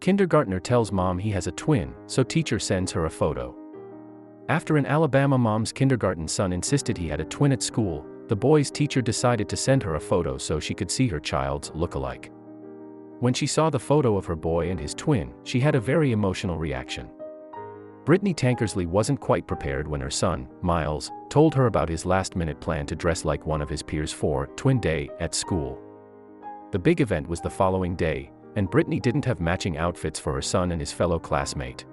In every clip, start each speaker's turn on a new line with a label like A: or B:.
A: Kindergartner tells mom he has a twin, so teacher sends her a photo. After an Alabama mom's kindergarten son insisted he had a twin at school, the boy's teacher decided to send her a photo so she could see her child's look-alike. When she saw the photo of her boy and his twin, she had a very emotional reaction. Brittany Tankersley wasn't quite prepared when her son, Myles, told her about his last-minute plan to dress like one of his peers for Twin Day at school. The big event was the following day, and Brittany didn't have matching outfits for her son and his fellow classmate.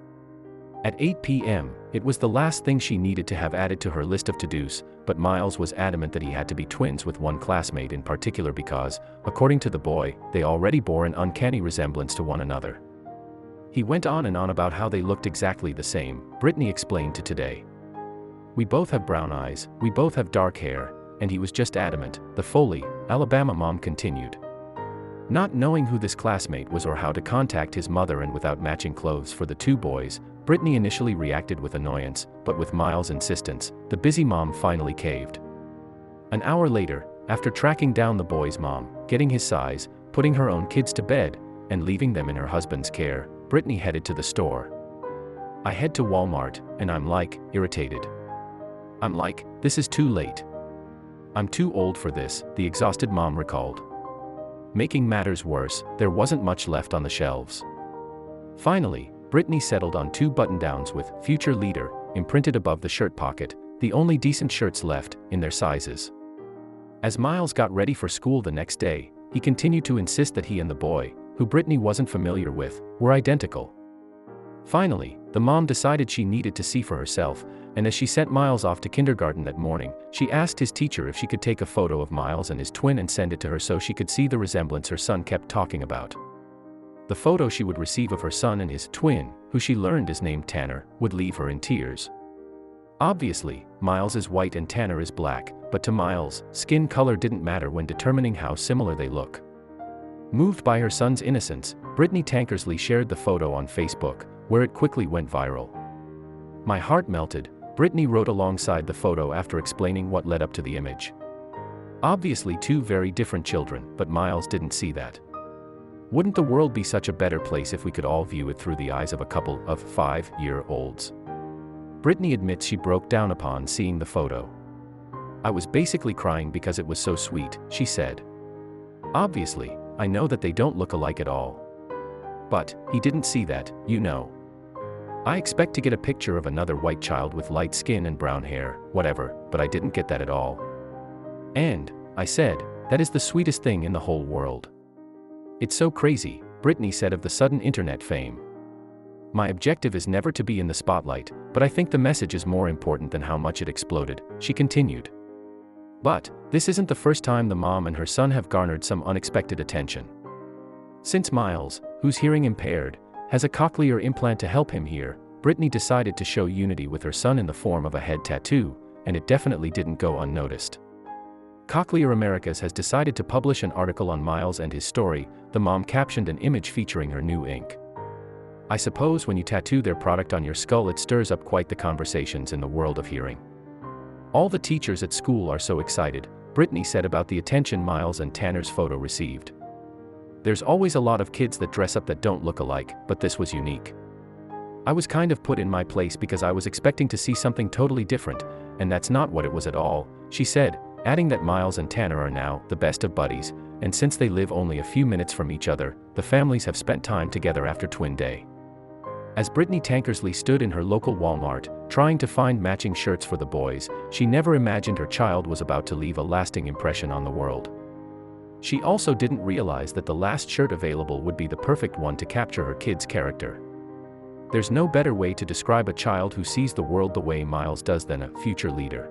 A: At 8 p.m., it was the last thing she needed to have added to her list of to-dos, but Myles was adamant that he had to be twins with one classmate in particular because, according to the boy, they already bore an uncanny resemblance to one another. He went on and on about how they looked exactly the same. Brittany explained to Today. "We both have brown eyes, we both have dark hair," and he was just adamant, the Foley, Alabama mom continued. Not knowing who this classmate was or how to contact his mother and without matching clothes for the two boys, Brittany initially reacted with annoyance, but with Myles' insistence, the busy mom finally caved. An hour later, after tracking down the boy's mom, getting his size, putting her own kids to bed, and leaving them in her husband's care, Brittany headed to the store. "I head to Walmart, and I'm irritated. I'm this is too late. I'm too old for this," the exhausted mom recalled. Making matters worse, there wasn't much left on the shelves. Finally, Brittany settled on 2 button-downs with "Future Leader" imprinted above the shirt pocket, the only decent shirts left, in their sizes. As Myles got ready for school the next day, he continued to insist that he and the boy, who Brittany wasn't familiar with, were identical. Finally, the mom decided she needed to see for herself, and as she sent Myles off to kindergarten that morning, she asked his teacher if she could take a photo of Myles and his twin and send it to her so she could see the resemblance her son kept talking about. The photo she would receive of her son and his twin, who she learned is named Tanner, would leave her in tears. Obviously, Myles is white and Tanner is black, but to Myles, skin color didn't matter when determining how similar they look. Moved by her son's innocence, Brittany Tankersley shared the photo on Facebook, where it quickly went viral. "My heart melted," Brittany wrote alongside the photo after explaining what led up to the image. Obviously 2 very different children, but Myles didn't see that. "Wouldn't the world be such a better place if we could all view it through the eyes of a couple of 5-year-olds? Brittany admits she broke down upon seeing the photo. "I was basically crying because it was so sweet," she said. "Obviously, I know that they don't look alike at all. But he didn't see that, you know. I expect to get a picture of another white child with light skin and brown hair, whatever, but I didn't get that at all. And I said, that is the sweetest thing in the whole world. It's so crazy," Brittany said of the sudden internet fame. "My objective is never to be in the spotlight, but I think the message is more important than how much it exploded," she continued. But this isn't the first time the mom and her son have garnered some unexpected attention. Since Myles, who's hearing impaired, has a cochlear implant to help him hear, Brittany decided to show unity with her son in the form of a head tattoo, and it definitely didn't go unnoticed. Cochlear Americas has decided to publish an article on Myles and his story. The mom captioned an image featuring her new ink. "I suppose when you tattoo their product on your skull it stirs up quite the conversations in the world of hearing. All the teachers at school are so excited," Brittany said about the attention Myles and Tanner's photo received. "There's always a lot of kids that dress up that don't look alike, but this was unique. I was kind of put in my place because I was expecting to see something totally different, and that's not what it was at all," she said, adding that Myles and Tanner are now the best of buddies, and since they live only a few minutes from each other, the families have spent time together after Twin Day. As Brittany Tankersley stood in her local Walmart, trying to find matching shirts for the boys, she never imagined her child was about to leave a lasting impression on the world. She also didn't realize that the last shirt available would be the perfect one to capture her kid's character. There's no better way to describe a child who sees the world the way Myles does than a future leader.